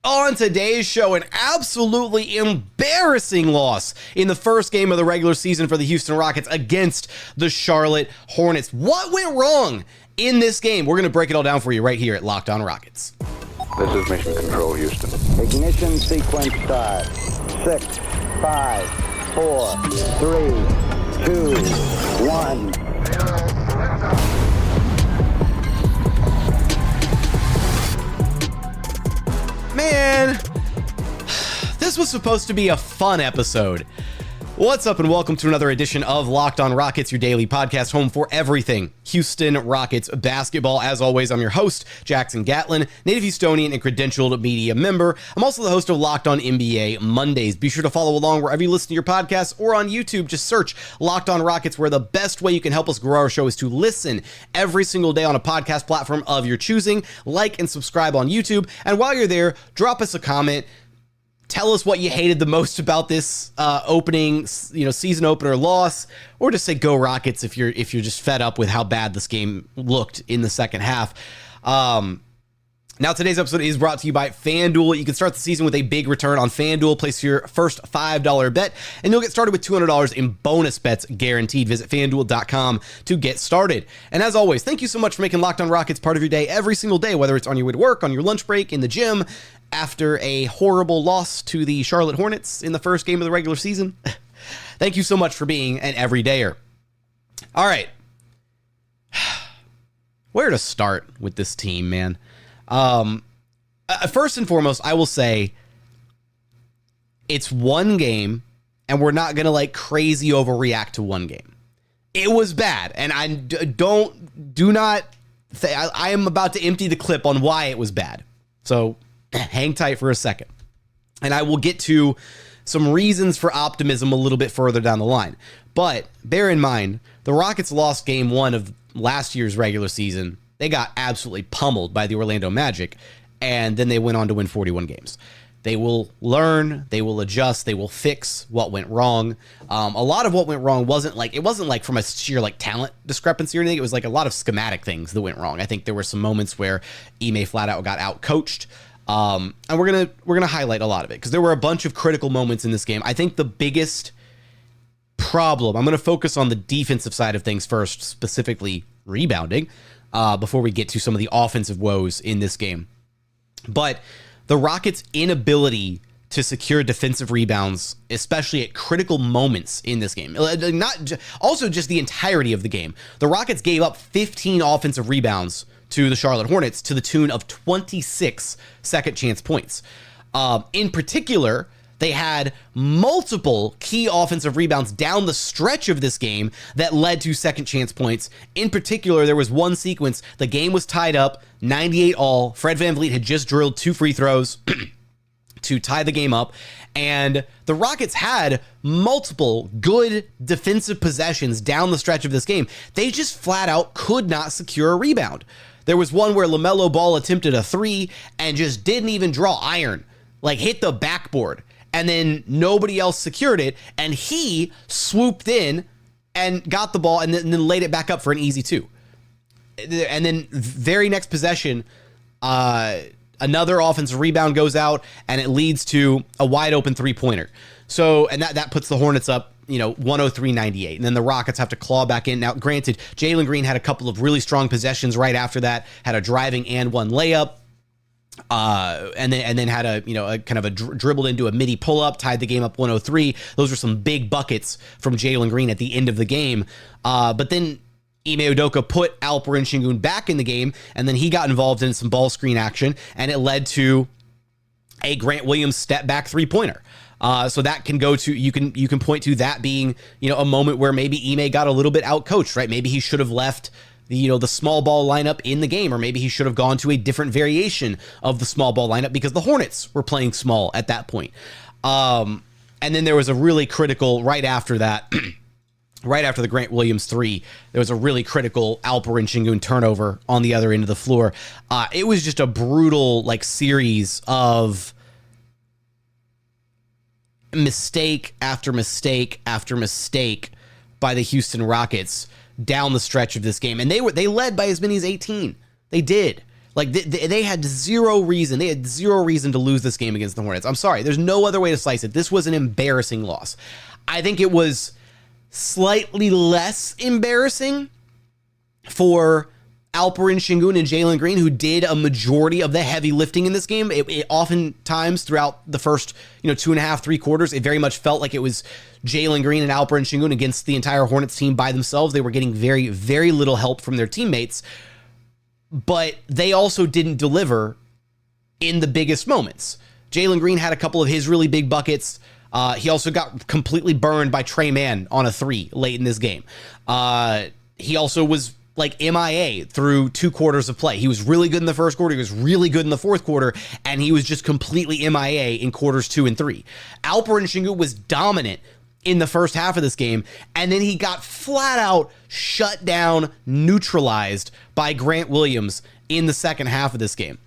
On today's show, an absolutely embarrassing loss in the first game of the regular season for the Houston Rockets against the Charlotte Hornets. What went wrong in this game? We're going to break it all down for you right here at Locked On Rockets. This is Mission Control, Houston. Ignition sequence start. 6, 5, 4, 3, 2, 1. Man, this was supposed to be a fun episode. What's up and welcome to another edition of Locked On Rockets, your daily podcast home for everything Houston Rockets basketball. As always, I'm your host, Jackson Gatlin, native Houstonian and credentialed media member. I'm also the host of Locked On NBA Mondays. Be sure to follow along wherever you listen to your podcasts or on YouTube. Just search Locked On Rockets, where the best way you can help us grow our show is to listen every single day on a podcast platform of your choosing. Like and subscribe on YouTube. And while you're there, drop us a comment. Tell us what you hated the most about this opening, season opener loss, or just say go Rockets if you're just fed up with how bad this game looked in the second half. Now today's episode is brought to you by FanDuel. You can start the season with a big return on FanDuel. Place your first $5 bet, and you'll get started with $200 in bonus bets guaranteed. Visit FanDuel.com to get started. And as always, thank you so much for making Locked On Rockets part of your day every single day, whether it's on your way to work, on your lunch break, in the gym, after a horrible loss to the Charlotte Hornets in the first game of the regular season. Thank you so much for being an everydayer. All right. Where to start with this team, man? First and foremost, I will say it's one game, and we're not going to crazy overreact to one game. It was bad, and I do not say I am about to empty the clip on why it was bad. So hang tight for a second, and I will get to some reasons for optimism a little bit further down the line. But bear in mind, the Rockets lost game one of last year's regular season. They got absolutely pummeled by the Orlando Magic, and then they went on to win 41 games. They will learn, they will adjust, they will fix what went wrong. A lot of what went wrong wasn't from a sheer talent discrepancy or anything. It was a lot of schematic things that went wrong. I think there were some moments where Ime flat out got out coached. And we're gonna highlight a lot of it because there were a bunch of critical moments in this game. I think the biggest problem, I'm gonna focus on the defensive side of things first, specifically rebounding, before we get to some of the offensive woes in this game. But the Rockets' inability to secure defensive rebounds, especially at critical moments in this game, also just the entirety of the game. The Rockets gave up 15 offensive rebounds to the Charlotte Hornets to the tune of 26 second chance points. In particular, they had multiple key offensive rebounds down the stretch of this game that led to second chance points. In particular, there was one sequence. The game was tied up, 98 all. Fred VanVleet had just drilled 2 free throws to tie the game up. And the Rockets had multiple good defensive possessions down the stretch of this game. They just flat out could not secure a rebound. There was one where LaMelo Ball attempted a 3 and just didn't even draw iron, hit the backboard. And then nobody else secured it, and he swooped in and got the ball and then laid it back up for an easy 2. And then very next possession, another offensive rebound goes out, and it leads to a wide open 3-pointer. So, and that puts the Hornets up, 103-98. And then the Rockets have to claw back in. Now, granted, Jalen Green had a couple of really strong possessions right after that, had a driving and one layup. And then had a kind of a dribbled into a midi pull up, tied the game up 103. Those were some big buckets from Jalen Green at the end of the game. But then Ime Udoka put Alperen Sengun back in the game, and then he got involved in some ball screen action, and it led to a Grant Williams step back 3-pointer. So that can go to, you can point to that being, a moment where maybe Ime got a little bit out coached, right? Maybe he should have left the small ball lineup in the game, or maybe he should have gone to a different variation of the small ball lineup because the Hornets were playing small at that point. And then there was a really critical right after that, right after the Grant Williams 3, there was a really critical Alperen Sengun turnover on the other end of the floor. It was just a brutal series of mistake after mistake after mistake by the Houston Rockets down the stretch of this game. And they led by as many as 18. They did. Like they had zero reason. They had zero reason to lose this game against the Hornets. I'm sorry. There's no other way to slice it. This was an embarrassing loss. I think it was slightly less embarrassing for Alperen Sengun and Jalen Green, who did a majority of the heavy lifting in this game. It oftentimes throughout the first, 2.5, 3 quarters, it very much felt like it was Jalen Green and Alperen Sengun against the entire Hornets team by themselves. They were getting very, very little help from their teammates, but they also didn't deliver in the biggest moments. Jalen Green had a couple of his really big buckets. He also got completely burned by Trey Mann on a 3 late in this game. He also was like MIA through 2 quarters of play. He was really good in the first quarter. He was really good in the fourth quarter, and he was just completely MIA in quarters 2 and 3. Alperen Sengun was dominant in the first half of this game, and then he got flat out shut down, neutralized by Grant Williams in the second half of this game.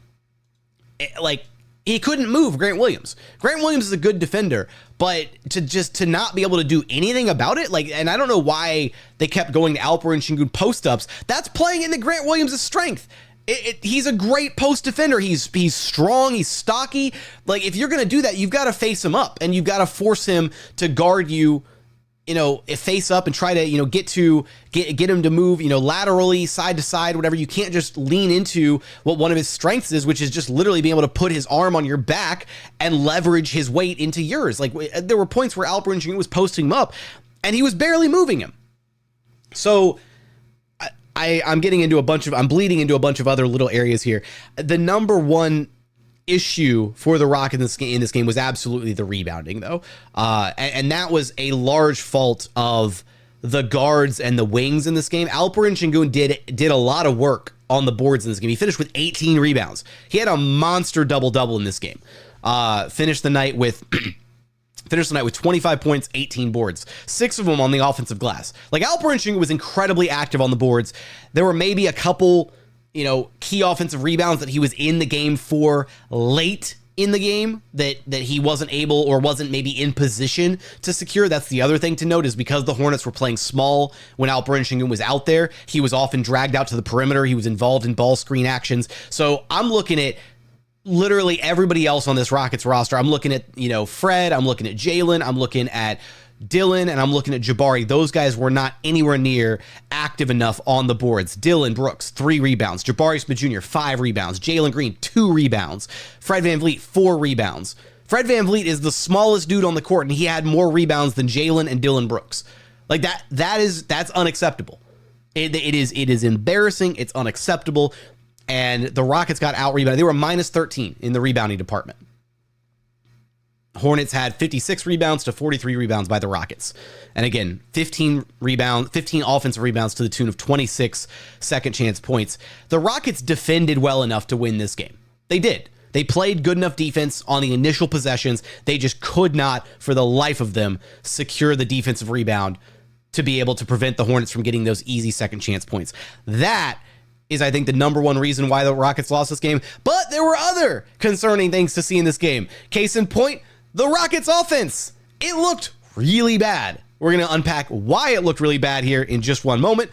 He couldn't move Grant Williams. Grant Williams is a good defender, but to not be able to do anything about it, and I don't know why they kept going to Alperen Sengun post-ups. That's playing into Grant Williams' strength. He's a great post defender. He's strong. He's stocky. If you're going to do that, you've got to face him up, and you've got to force him to guard you, face up and try to, get him to move, laterally, side to side, whatever. You can't just lean into what one of his strengths is, which is just literally being able to put his arm on your back and leverage his weight into yours. There were points where Alperen Sengun was posting him up, and he was barely moving him. So I'm bleeding into a bunch of other little areas here. The number one issue for the Rockets in this game was absolutely the rebounding, though. And that was a large fault of the guards and the wings in this game. Alperen Sengun did a lot of work on the boards in this game. He finished with 18 rebounds. He had a monster double-double in this game. Finished the night with 25 points, 18 boards, 6 of them on the offensive glass. Alperen Sengun was incredibly active on the boards. There were maybe a couple, key offensive rebounds that he was in the game for late in the game that he wasn't able or wasn't maybe in position to secure. That's the other thing to note, is because the Hornets were playing small when Alperen Sengun was out there, he was often dragged out to the perimeter. He was involved in ball screen actions. So I'm looking at literally everybody else on this Rockets roster. I'm looking at, Fred, I'm looking at Jalen, I'm looking at Dylan, and I'm looking at Jabari. Those guys were not anywhere near active enough on the boards. Dylan Brooks, 3 rebounds. Jabari Smith Jr., 5 rebounds. Jalen Green, 2 rebounds. Fred VanVleet, 4 rebounds. Fred VanVleet is the smallest dude on the court, and he had more rebounds than Jalen and Dylan Brooks. That's unacceptable. It is embarrassing. It's unacceptable. And the Rockets got out-rebounded. They were minus 13 in the rebounding department. Hornets had 56 rebounds to 43 rebounds by the Rockets. And again, 15 offensive rebounds to the tune of 26 second chance points. The Rockets defended well enough to win this game. They did. They played good enough defense on the initial possessions. They just could not, for the life of them, secure the defensive rebound to be able to prevent the Hornets from getting those easy second chance points. That is, I think, the number one reason why the Rockets lost this game. But there were other concerning things to see in this game. Case in point, the Rockets offense. It looked really bad. We're going to unpack why it looked really bad here in just one moment.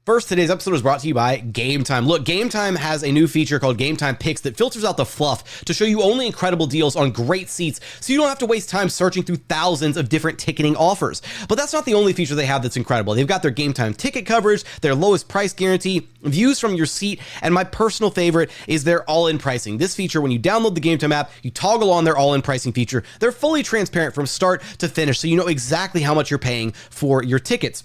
First, today's episode is brought to you by Game Time. Look, Game Time has a new feature called Game Time Picks that filters out the fluff to show you only incredible deals on great seats, so you don't have to waste time searching through thousands of different ticketing offers. But that's not the only feature they have that's incredible. They've got their Game Time ticket coverage, their lowest price guarantee, views from your seat, and my personal favorite is their all-in pricing. This feature, when you download the Game Time app, you toggle on their all-in pricing feature. They're fully transparent from start to finish, so you know exactly how much you're paying for your tickets.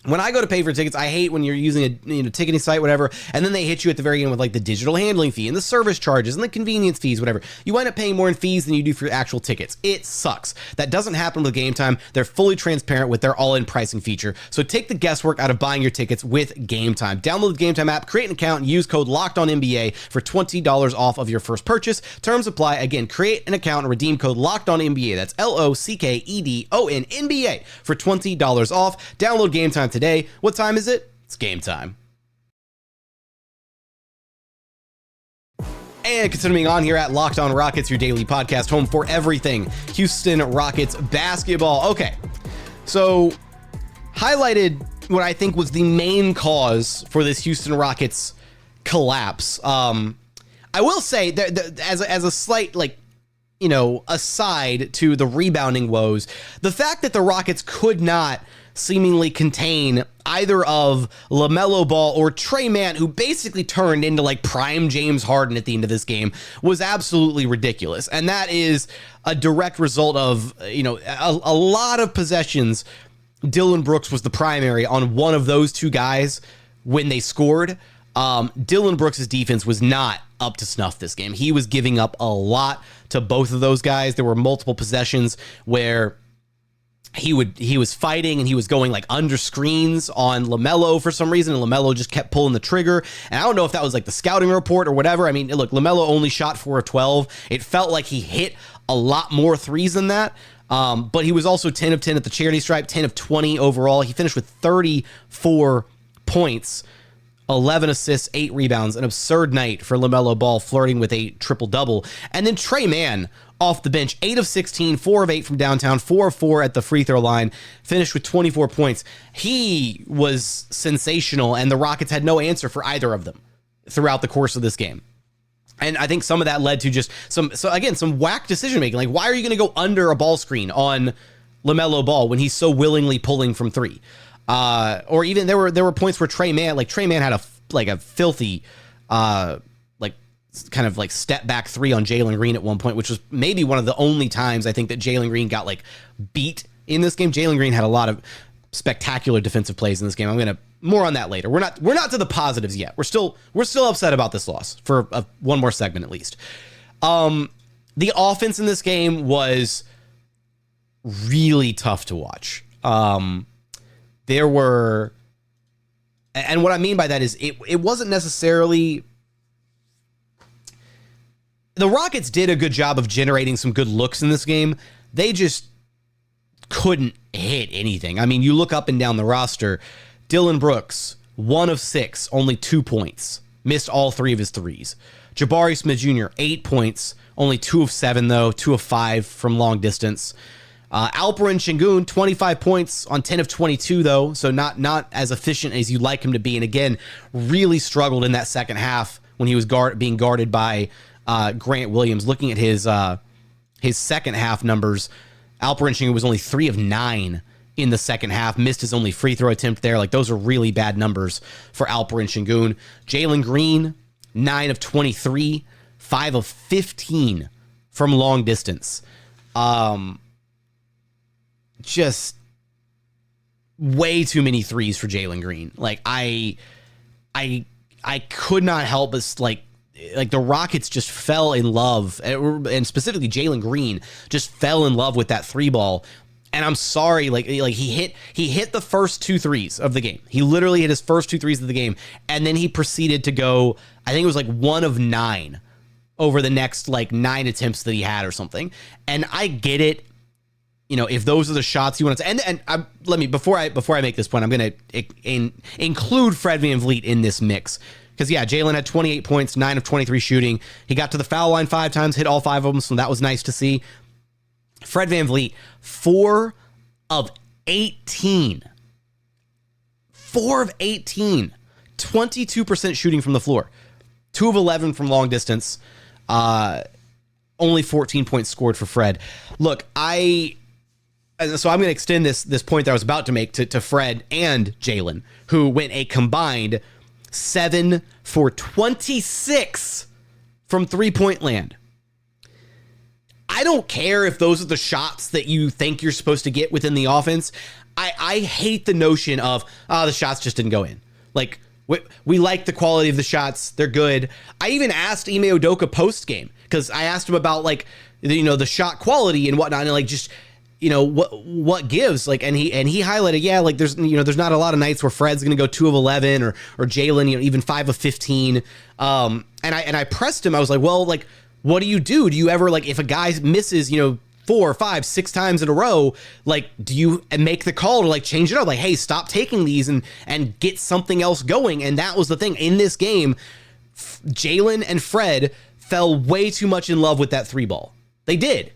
When I go to pay for tickets, I hate when you're using a ticketing site, whatever, and then they hit you at the very end with the digital handling fee and the service charges and the convenience fees, whatever. You wind up paying more in fees than you do for your actual tickets. It sucks. That doesn't happen with Game Time. They're fully transparent with their all-in pricing feature. So take the guesswork out of buying your tickets with Game Time. Download the Game Time app, create an account, and use code LOCKEDONNBA for $20 off of your first purchase. Terms apply. Again, create an account and redeem code LOCKEDONNBA. That's LOCKEDONNBA for $20 off. Download Game Time today. What time is it? It's game time. And continuing on here at Locked On Rockets, your daily podcast, home for everything Houston Rockets basketball. Okay, so highlighted, what I think was the main cause for this Houston Rockets collapse. I will say that as a slight, like, you know, aside to the rebounding woes, the fact that the Rockets could not seemingly contain either of LaMelo Ball or Trey Mann, who basically turned into like prime James Harden at the end of this game, was absolutely ridiculous. And that is a direct result of, you know, a lot of possessions. Dillon Brooks was the primary on one of those two guys when they scored. Dillon Brooks' defense was not up to snuff this game. He was giving up a lot to both of those guys. There were multiple possessions where he was fighting and he was going like under screens on LaMelo for some reason, and LaMelo just kept pulling the trigger. And I don't know if that was like the scouting report or whatever. I mean, look, LaMelo only shot 4 of 12. It felt like he hit a lot more threes than that. But he was also 10 of 10 at the charity stripe, 10 of 20 overall. He finished with 34 points, 11 assists, 8 rebounds, an absurd night for LaMelo Ball, flirting with a triple-double. And then Trey Mann off the bench, 8 of 16, 4 of 8 from downtown, 4 of 4 at the free throw line, finished with 24 points. He was sensational, and the Rockets had no answer for either of them throughout the course of this game. And I think some of that led to just some whack decision-making. Like, why are you going to go under a ball screen on LaMelo Ball when he's so willingly pulling from three? Or even there were points where Trey Mann had a filthy, kind of like step back three on Jalen Green at one point, which was maybe one of the only times I think that Jalen Green got like beat in this game. Jalen Green had a lot of spectacular defensive plays in this game. I'm going to more on that later. We're not to the positives yet. We're still upset about this loss for one more segment at least. The offense in this game was really tough to watch. There were, and what I mean by that is it wasn't necessarily, the Rockets did a good job of generating some good looks in this game. They just couldn't hit anything. I mean, you look up and down the roster, Dillon Brooks, 1 of 6, only 2 points, missed all 3 of his threes. Jabari Smith Jr., 8 points, only 2 of 7 though, 2 of 5 from long distance. Alperen Sengun, 25 points on 10 of 22 though, so not as efficient as you'd like him to be. And again, really struggled in that second half when he was being guarded by Grant Williams. Looking at his second half numbers, Alperen Sengun was only 3 of 9 in the second half, missed his only free throw attempt there. Like, those are really bad numbers for Alperen Sengun. Jalen Green, 9 of 23, 5 of 15 from long distance. Just way too many threes for Jalen Green. Like, I could not help but like the Rockets just fell in love, and specifically Jalen Green just fell in love with that three ball. And I'm sorry, like he hit the first 2 threes of the game. He literally hit his first 2 threes of the game, and then he proceeded to go, I think it was like 1 of 9 over the next like 9 attempts that he had or something. And I get it. You know, if those are the shots you want to, and let me, before I make this point, I'm going to include Fred VanVleet in this mix. Because, yeah, Jalen had 28 points, 9 of 23 shooting. He got to the foul line 5 times, hit all 5 of them, so that was nice to see. Fred VanVleet, 4 of 18. 4 of 18. 22% shooting from the floor. 2 of 11 from long distance. Only 14 points scored for Fred. Look, so I'm going to extend this point that I was about to make to Fred and Jalen, who went a combined 7 for 26 from three-point land. I don't care if those are the shots that you think you're supposed to get within the offense. I hate the notion of, the shots just didn't go in. Like, we like the quality of the shots. They're good. I even asked Ime Udoka post-game, because I asked him about, like, the shot quality and whatnot, and like just, what gives, like, and he highlighted, like there's not a lot of nights where Fred's going to go 2 of 11 or Jalen, even 5 of 15. And I pressed him. I was like, well, like, what do? Do you ever, like, if a guy misses, 4, 5, 6 times in a row, like, do you make the call to like change it up? Like, hey, stop taking these and get something else going. And that was the thing in this game. Jalen and Fred fell way too much in love with that 3 ball. They did.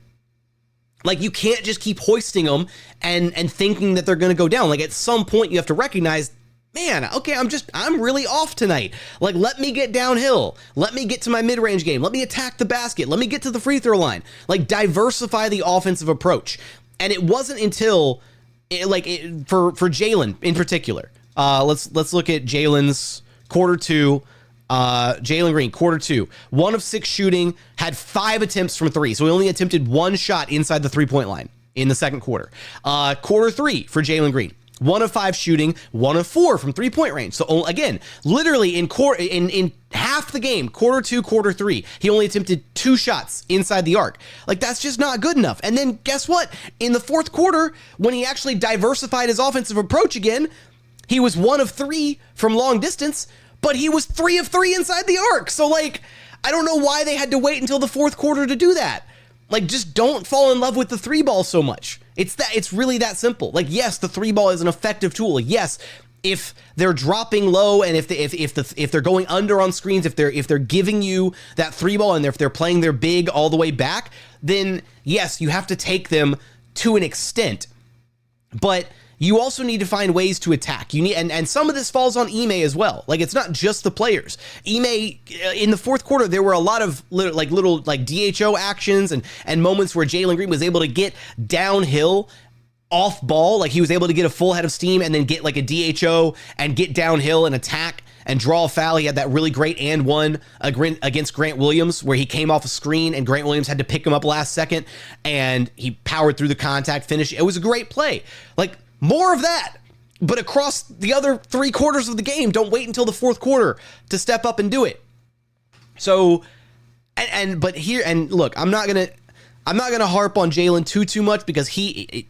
Like, you can't just keep hoisting them and thinking that they're going to go down. Like, at some point you have to recognize, man, okay, I'm really off tonight. Like, let me get downhill. Let me get to my mid-range game. Let me attack the basket. Let me get to the free throw line. Like, diversify the offensive approach. And it wasn't until for Jalen in particular. Let's look at Jalen's quarter two. Jalen Green, quarter two, 1 of 6 shooting, had 5 attempts from 3. So he only attempted 1 shot inside the 3-point line in the second quarter. Quarter 3 for Jalen Green, 1 of 5 shooting, 1 of 4 from 3-point range. So again, literally in half the game, quarter 2, quarter 3, he only attempted 2 shots inside the arc. Like, that's just not good enough. And then guess what? In the fourth quarter, when he actually diversified his offensive approach again, he was 1 of 3 from long distance, but he was 3 of 3 inside the arc. So, like, I don't know why they had to wait until the fourth quarter to do that. Like, just don't fall in love with the 3 ball so much. It's really that simple. Like, yes, the 3 ball is an effective tool. Yes, if they're dropping low and if they're going under on screens, if they're giving you that 3 ball and if they're playing their big all the way back, then yes, you have to take them to an extent. But you also need to find ways to attack. You need, and some of this falls on Ime as well. Like, it's not just the players. Ime, in the fourth quarter, there were a lot of little DHO actions and moments where Jalen Green was able to get downhill off ball. Like, he was able to get a full head of steam and then get like a DHO and get downhill and attack and draw a foul. He had that really great and one against Grant Williams where he came off a screen and Grant Williams had to pick him up last second and he powered through the contact finish. It was a great play. Like, more of that, but across the other 3 quarters of the game. Don't wait until the fourth quarter to step up and do it. So, but here, and look, I'm not gonna harp on Jalen too much because Alperen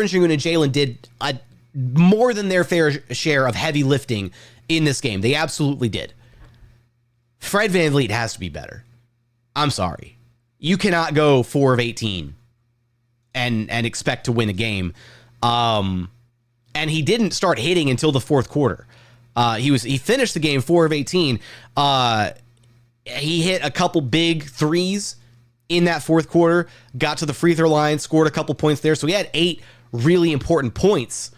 Sengun and Jalen did more than their fair share of heavy lifting in this game. They absolutely did. Fred VanVleet has to be better. I'm sorry, you cannot go 4 of 18 and expect to win a game. And he didn't start hitting until the fourth quarter. He finished the game 4 of 18. He hit a couple big threes in that fourth quarter, got to the free throw line, scored a couple points there. So he had 8 really important points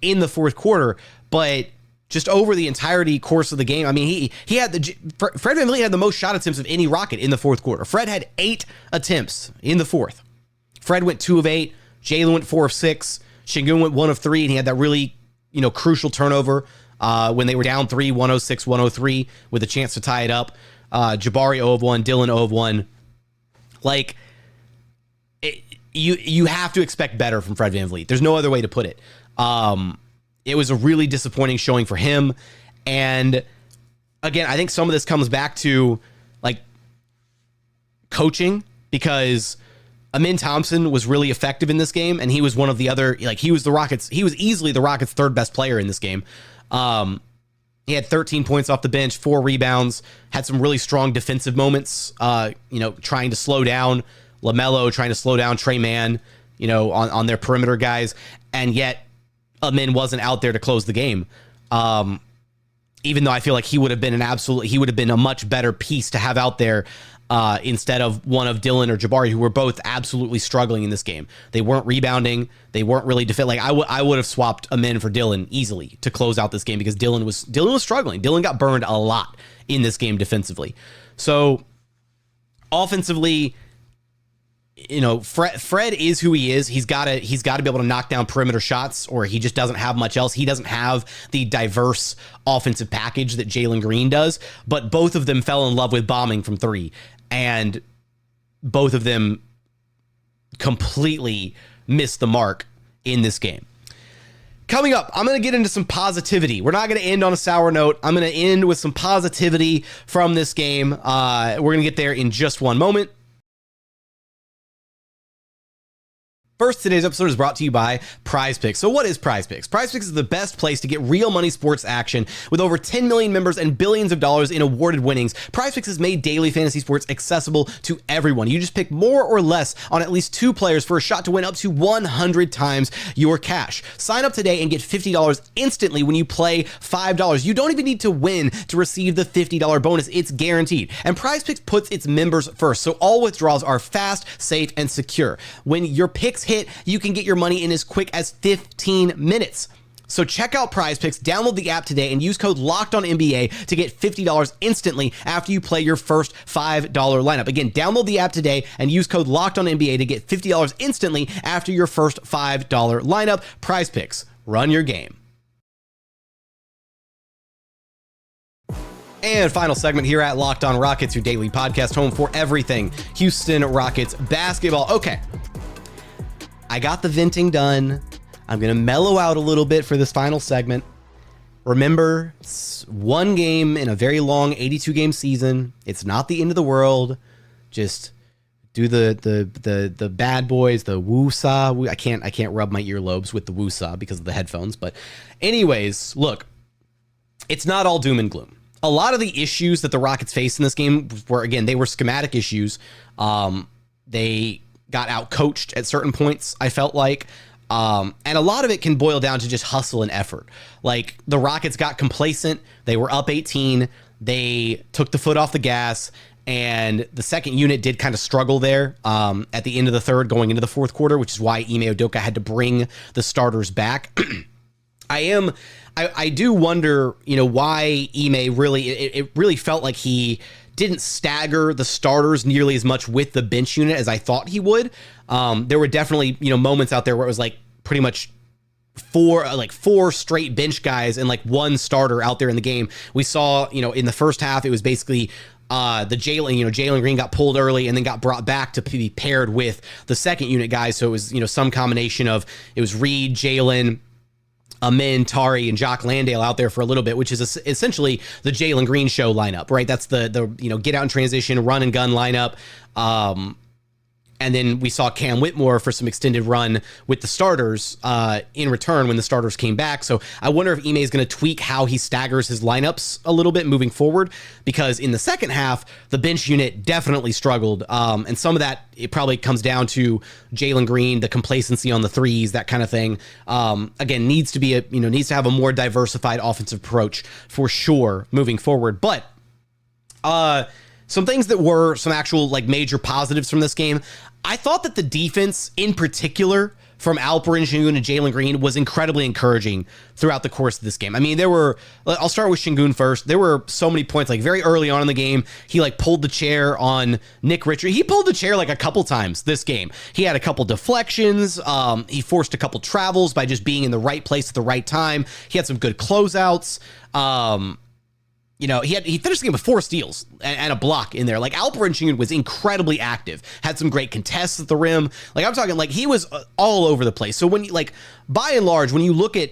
in the fourth quarter, but just over the entirety course of the game, I mean, he had Fred VanVleet had the most shot attempts of any Rocket in the fourth quarter. Fred had 8 attempts in the fourth. Fred went 2 of 8. Jalen went 4 of 6. Sengun went 1 of 3, and he had that really, crucial turnover when they were down 3, 106, 103, with a chance to tie it up. Jabari 0 of 1, Dylan 0 of 1. Like, you have to expect better from Fred VanVleet. There's no other way to put it. It was a really disappointing showing for him. And again, I think some of this comes back to like coaching, because Amin Thompson was really effective in this game, and he was one of the other, he was easily the Rockets' 3rd best player in this game. He had 13 points off the bench, 4 rebounds, had some really strong defensive moments, trying to slow down LaMelo, trying to slow down Trey Mann, on their perimeter guys, and yet Amin wasn't out there to close the game. Even though I feel like he would have been a much better piece to have out there instead of one of Dylan or Jabari, who were both absolutely struggling in this game. They weren't rebounding. They weren't really defending. Like, I would have swapped Amin for Dylan easily to close out this game because Dylan was struggling. Dylan got burned a lot in this game defensively. So offensively, Fred is who he is. He's got to be able to knock down perimeter shots, or he just doesn't have much else. He doesn't have the diverse offensive package that Jalen Green does, but both of them fell in love with bombing from 3, and both of them completely missed the mark in this game. Coming up, I'm going to get into some positivity. We're not going to end on a sour note. I'm going to end with some positivity from this game. We're going to get there in just one moment. First, today's episode is brought to you by Prize Picks. So what is Prize Picks? Prize Picks is the best place to get real money sports action. With over 10 million members and billions of dollars in awarded winnings, Prize Picks has made daily fantasy sports accessible to everyone. You just pick more or less on at least 2 players for a shot to win up to 100 times your cash. Sign up today and get $50 instantly when you play $5. You don't even need to win to receive the $50 bonus. It's guaranteed. And Prize Picks puts its members first, so all withdrawals are fast, safe, and secure. When your picks hit, you can get your money in as quick as 15 minutes. So check out Prize Picks, download the app today, and use code LOCKEDONNBA to get $50 instantly after you play your first $5 lineup. Again, download the app today and use code LOCKEDONNBA to get $50 instantly after your first $5 lineup. Prize Picks, run your game. And final segment here at Locked On Rockets, your daily podcast home for everything Houston Rockets basketball. Okay, I got the venting done. I'm going to mellow out a little bit for this final segment. Remember, it's one game in a very long 82-game season. It's not the end of the world. Just do the bad boys, the woo-saw. I can't rub my earlobes with the woo-saw because of the headphones. But anyways, look, it's not all doom and gloom. A lot of the issues that the Rockets faced in this game were, again, they were schematic issues. They got out-coached at certain points, I felt like. And a lot of it can boil down to just hustle and effort. Like, the Rockets got complacent. They were up 18. They took the foot off the gas, and the second unit did kind of struggle there at the end of the third going into the fourth quarter, which is why Ime Udoka had to bring the starters back. I do wonder, why Ime really, it really felt like he didn't stagger the starters nearly as much with the bench unit as I thought he would. There were definitely, moments out there where it was like pretty much four straight bench guys and like one starter out there in the game. We saw, in the first half, it was basically the Jalen Green got pulled early and then got brought back to be paired with the second unit guys. So it was, some combination of, it was Reed, Jalen, Amin, Tari, and Jock Landale out there for a little bit, which is essentially the Jalen Green show lineup, right? That's the get out in transition, run and gun lineup. And then we saw Cam Whitmore for some extended run with the starters in return when the starters came back. So I wonder if Ime is going to tweak how he staggers his lineups a little bit moving forward, because in the second half, the bench unit definitely struggled. And some of that, it probably comes down to Jalen Green, the complacency on the threes, that kind of thing. Again, needs to have a more diversified offensive approach for sure moving forward. But some things that were some actual major positives from this game. I thought that the defense in particular from Alperen Sengun and Jalen Green was incredibly encouraging throughout the course of this game. I mean, I'll start with Sengun first. There were so many points, very early on in the game, he pulled the chair on Nick Richard. He pulled the chair a couple times this game. He had a couple deflections. He forced a couple travels by just being in the right place at the right time. He had some good closeouts. He finished the game with 4 steals and a block in there. Alperen Sengun was incredibly active, had some great contests at the rim. I'm talking he was all over the place. So when you by and large, when you look at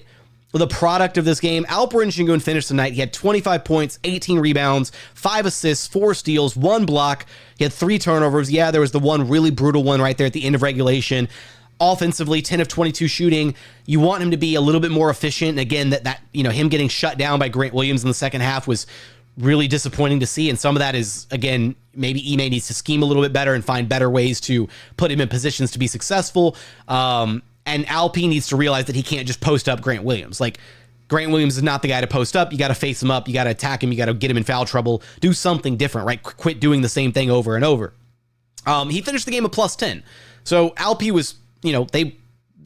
the product of this game, Alperen Sengun finished the night. He had 25 points, 18 rebounds, 5 assists, 4 steals, 1 block. He had 3 turnovers. Yeah, there was the one really brutal one right there at the end of regulation. Offensively, 10 of 22 shooting. You want him to be a little bit more efficient. And again, that him getting shut down by Grant Williams in the second half was really disappointing to see. And some of that is, again, maybe Ime needs to scheme a little bit better and find better ways to put him in positions to be successful. And Alp needs to realize that he can't just post up Grant Williams. Grant Williams is not the guy to post up. You got to face him up. You got to attack him. You got to get him in foul trouble. Do something different, right? Quit doing the same thing over and over. He finished the game a plus 10. So Alp was, the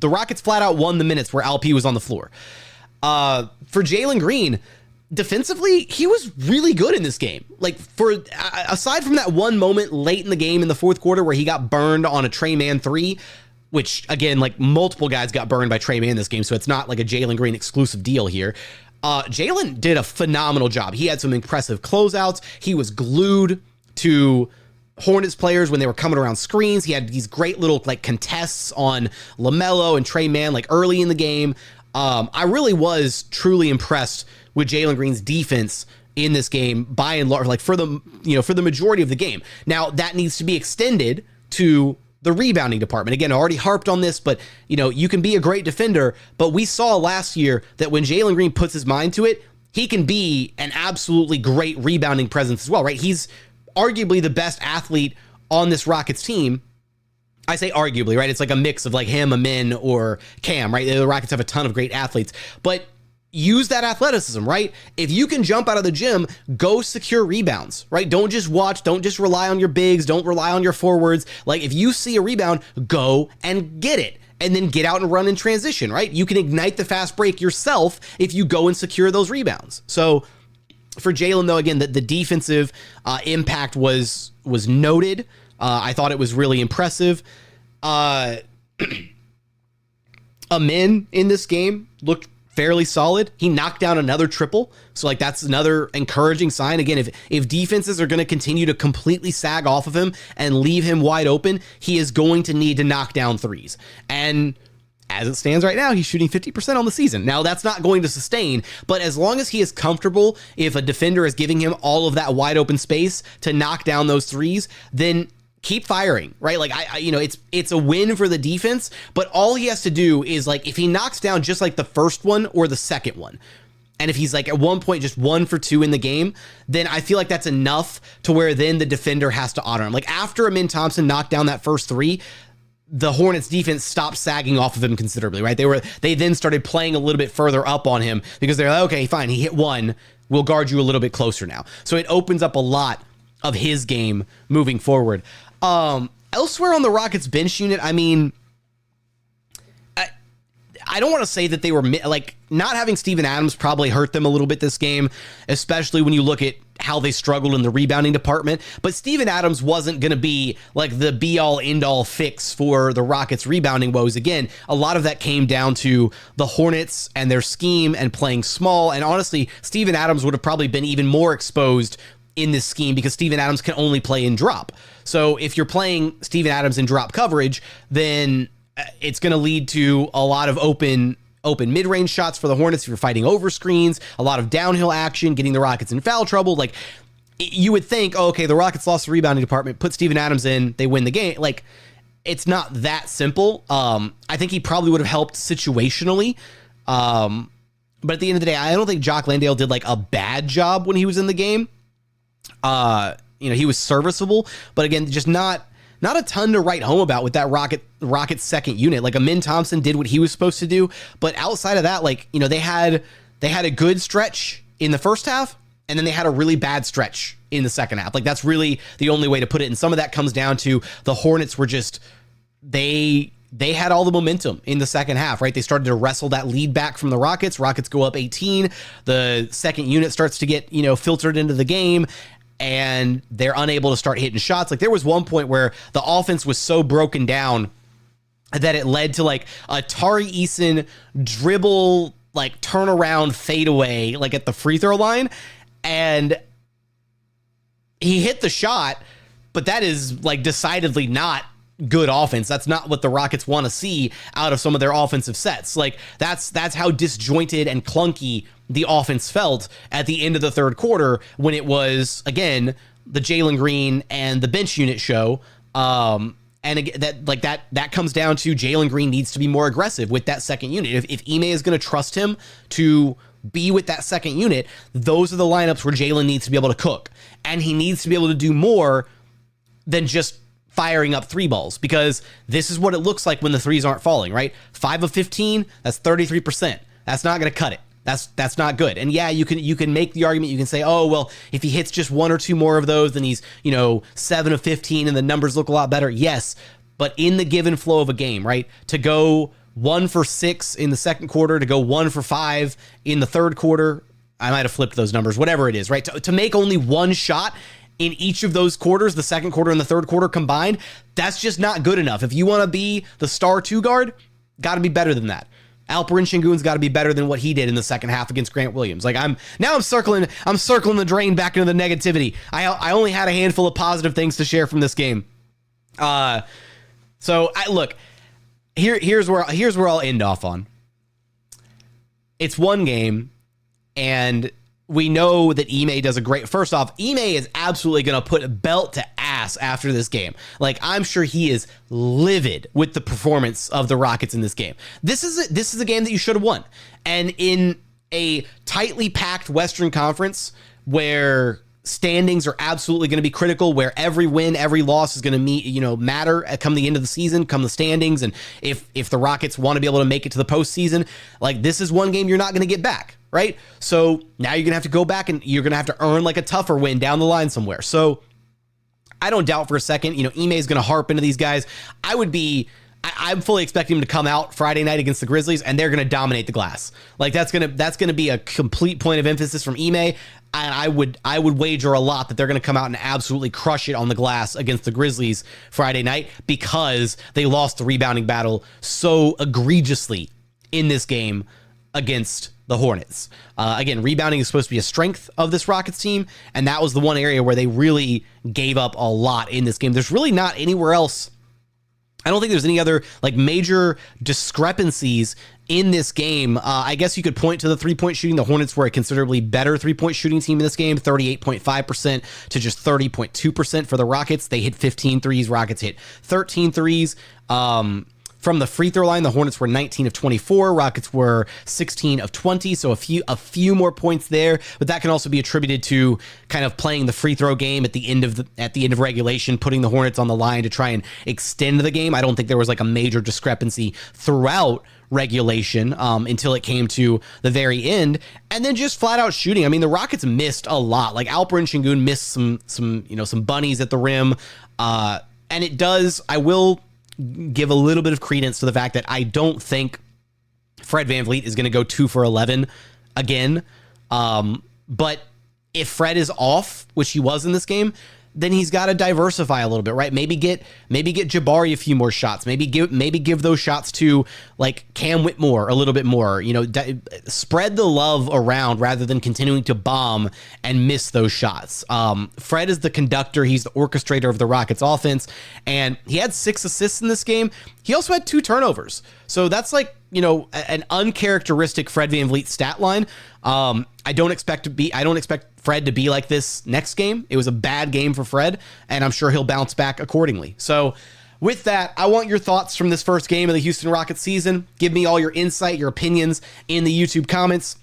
Rockets flat out won the minutes where Alp was on the floor. For Jalen Green, defensively, he was really good in this game. Aside from that one moment late in the game in the fourth quarter where he got burned on a Trey Mann 3, which again, multiple guys got burned by Trey Mann this game, so it's not a Jalen Green exclusive deal here. Jalen did a phenomenal job. He had some impressive closeouts. He was glued to Hornets players when they were coming around screens. He had these great little contests on LaMelo and Trey Mann early in the game. I really was truly impressed with Jalen Green's defense in this game by and large, for the majority of the game. Now that needs to be extended to the rebounding department. Again, I already harped on this, but you can be a great defender, but we saw last year that when Jalen Green puts his mind to it, he can be an absolutely great rebounding presence as well, right? He's arguably the best athlete on this Rockets team. I say arguably, right? It's like a mix of like him, Amin, or Cam, right? The Rockets have a ton of great athletes, but use that athleticism, right? If you can jump out of the gym, go secure rebounds, right? Don't just watch, don't just rely on your bigs, don't rely on your forwards. Like if you see a rebound, go and get it. And then get out and run in transition, right? You can ignite the fast break yourself if you go and secure those rebounds. So for Jalen, though, again, the defensive impact was noted. I thought it was really impressive. Amin in this game looked fairly solid. He knocked down another triple. So like that's another encouraging sign. Again, if defenses are going to continue to completely sag off of him and leave him wide open, he is going to need to knock down threes. And as it stands right now, he's shooting 50% on the season. Now that's not going to sustain, but as long as he is comfortable, if a defender is giving him all of that wide open space to knock down those threes, then keep firing, right? Like it's a win for the defense, but all he has to do is like, if he knocks down just like the first one or the second one, and if he's like at one point just 1 for 2 in the game, then I feel like that's enough to where then the defender has to honor him. Like after Amin Thompson knocked down that first 3, the Hornets defense stopped sagging off of him considerably, right? They then started playing a little bit further up on him because they're like, okay, fine, he hit 1, we'll guard you a little bit closer now. So it opens up a lot of his game moving forward. Elsewhere on the Rockets bench unit, I mean, I don't want to say that they were like not having Steven Adams probably hurt them a little bit this game, especially when you look at how they struggled in the rebounding department. But Steven Adams wasn't going to be like the be all end all fix for the Rockets rebounding woes. Again, a lot of that came down to the Hornets and their scheme and playing small. And honestly, Steven Adams would have probably been even more exposed in this scheme because Steven Adams can only play in drop. So if you're playing Steven Adams in drop coverage, then it's going to lead to a lot of open mid-range shots for the Hornets if you're fighting over screens, a lot of downhill action, getting the Rockets in foul trouble. Like you would think, oh, okay, the Rockets lost the rebounding department, put Steven Adams in, they win the game. Like it's not that simple. I think he probably would have helped situationally. But at the end of the day, I don't think Jock Landale did like a bad job when he was in the game. He was serviceable, but again, just not a ton to write home about with that Rockets second unit. Like Amin Thompson did what he was supposed to do, but outside of that, like, they had a good stretch in the first half, and then they had a really bad stretch in the second half. Like that's really the only way to put it. And some of that comes down to the Hornets were just, they had all the momentum in the second half, right? They started to wrestle that lead back from the Rockets. Rockets go up 18. The second unit starts to get, filtered into the game, and they're unable to start hitting shots. Like there was one point where the offense was so broken down that it led to like a Tari Eason dribble, like turnaround fadeaway, like at the free throw line. And he hit the shot, but that is like decidedly not good offense. That's not what the Rockets want to see out of some of their offensive sets. Like that's how disjointed and clunky the offense felt at the end of the third quarter when it was, again, the Jalen Green and the bench unit show. And again, that comes down to Jalen Green needs to be more aggressive with that second unit. If Ime is going to trust him to be with that second unit, those are the lineups where Jalen needs to be able to cook. And he needs to be able to do more than just firing up 3 balls, because this is what it looks like when the threes aren't falling, right? 5 of 15, that's 33%. That's not going to cut it. That's not good. And yeah, you can make the argument. You can say, oh, well, if he hits just 1 or 2 more of those, then he's, 7 of 15 and the numbers look a lot better. Yes. But in the given flow of a game, right? To go 1 for 6 in the second quarter, to go 1 for 5 in the third quarter, I might have flipped those numbers, whatever it is, right? To make only 1 shot in each of those quarters, the second quarter and the third quarter combined, that's just not good enough. If you want to be the star 2 guard, got to be better than that. Alperen Sengun's got to be better than what he did in the second half against Grant Williams. Like I'm circling the drain back into the negativity. I only had a handful of positive things to share from this game. Here's where I'll end off on. It's one game, and we know that Ime does a great. First off, Ime is absolutely going to put belt to ass ass after this game. Like, I'm sure he is livid with the performance of the Rockets in this game. This is a game that you should have won. And in a tightly packed Western Conference where standings are absolutely going to be critical, where every win, every loss is going to matter come the end of the season, come the standings. And if the Rockets want to be able to make it to the postseason, like, this is one game you're not going to get back, right? So now you're going to have to go back and you're going to have to earn like a tougher win down the line somewhere. So I don't doubt for a second, Ime is going to harp into these guys. I'm fully expecting him to come out Friday night against the Grizzlies, and they're going to dominate the glass. Like, that's going to be a complete point of emphasis from Ime. And I would wager a lot that they're going to come out and absolutely crush it on the glass against the Grizzlies Friday night, because they lost the rebounding battle so egregiously in this game against the Hornets. Again, rebounding is supposed to be a strength of this Rockets team, and that was the one area where they really gave up a lot in this game. There's really not anywhere else. I don't think there's any other like major discrepancies in this game. I guess you could point to the three-point shooting. The Hornets were a considerably better three-point shooting team in this game, 38.5% to just 30.2% for the Rockets. They hit 15 threes. Rockets hit 13 threes. From the free throw line, the Hornets were 19 of 24. Rockets were 16 of 20. So a few more points there, but that can also be attributed to kind of playing the free throw game at the end of regulation, putting the Hornets on the line to try and extend the game. I don't think there was like a major discrepancy throughout regulation until it came to the very end. And then just flat out shooting. I mean, the Rockets missed a lot. Like, Alperen Sengun missed some bunnies at the rim. And it does, I will give a little bit of credence to the fact that I don't think Fred VanVleet is going to go 2 for 11 again. But if Fred is off, which he was in this game, then he's got to diversify a little bit, right? Maybe get Jabari a few more shots. Maybe give those shots to like Cam Whitmore a little bit more. Spread the love around rather than continuing to bomb and miss those shots. Fred is the conductor. He's the orchestrator of the Rockets offense, and he had 6 assists in this game. He also had 2 turnovers. So that's like, an uncharacteristic Fred VanVleet stat line. I don't expect Fred to be like this next game. It was a bad game for Fred, and I'm sure he'll bounce back accordingly. So with that, I want your thoughts from this first game of the Houston Rockets season. Give me all your insight, your opinions in the YouTube comments.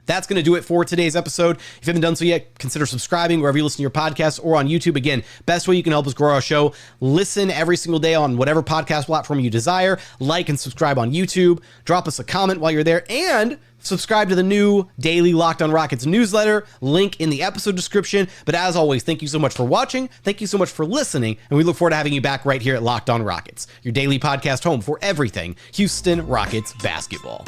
That's going to do it for today's episode. If you haven't done so yet, consider subscribing wherever you listen to your podcasts or on YouTube. Again, best way you can help us grow our show. Listen every single day on whatever podcast platform you desire. Like and subscribe on YouTube. Drop us a comment while you're there, and subscribe to the new daily Locked On Rockets newsletter. Link in the episode description. But as always, thank you so much for watching. Thank you so much for listening. And we look forward to having you back right here at Locked On Rockets, your daily podcast home for everything Houston Rockets basketball.